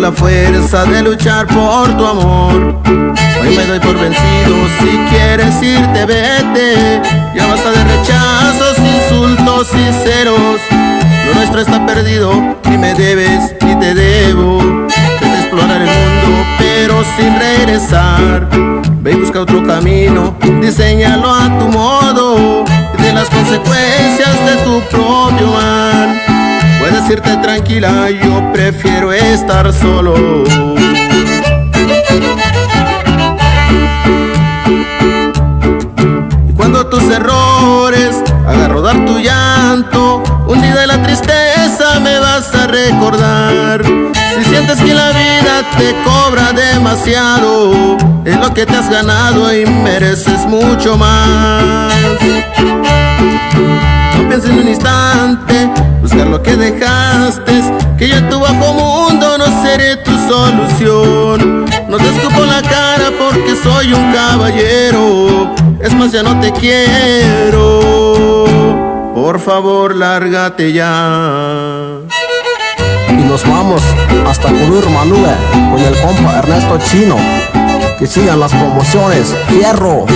la fuerza de luchar por tu amor. Hoy me doy por vencido, si quieres irte vete. Ya basta de rechazos, insultos y ceros. Lo nuestro está perdido, ni me debes ni te debo. Vete a explorar el mundo, pero sin regresar. Ve y busca otro camino, diséñalo a tu modo. Y de las consecuencias de tu propio mal. Puedes irte tranquila, yo prefiero estar solo. Y cuando tus errores hagan rodar tu llanto, hundida en la tristeza me vas a recordar. Si sientes que la vida te cobra demasiado, es lo que te has ganado y mereces mucho más. No pienses en un instante buscar lo que dejaste, que yo en tu bajo mundo no seré tu solución. No te escupo la cara porque soy un caballero, es más ya no te quiero. Por favor lárgate ya. Y nos vamos hasta Kulur Manube con el compa Ernesto Chino. Que sigan las promociones, fierro.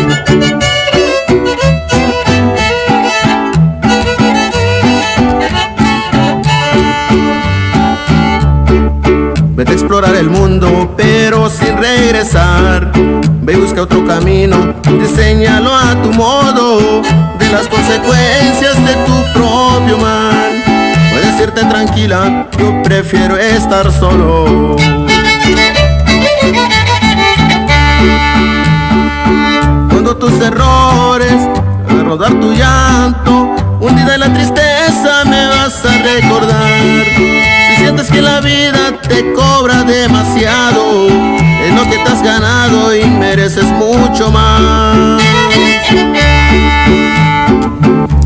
Vete a explorar el mundo, pero sin regresar. Ve y busca otro camino, diséñalo a tu modo. De las consecuencias de tu propio mal. Puedes irte tranquila, yo prefiero estar solo. Cuando tus errores hagan rodar tu llanto, hundida en la tristeza me vas a recordar. Si sientes que la vida te cobra demasiado, es lo que te has ganado y mereces mucho más.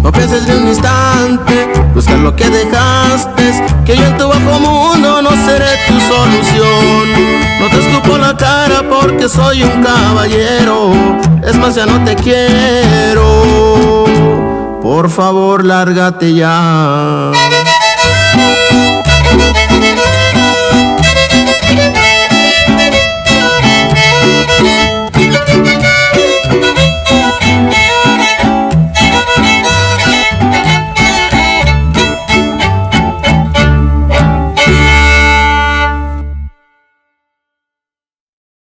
No pienses ni un instante buscar lo que dejaste, que yo en tu bajo mundo no seré tu solución. No te escupo la cara porque soy un caballero, es más ya no te quiero. Por favor lárgate ya.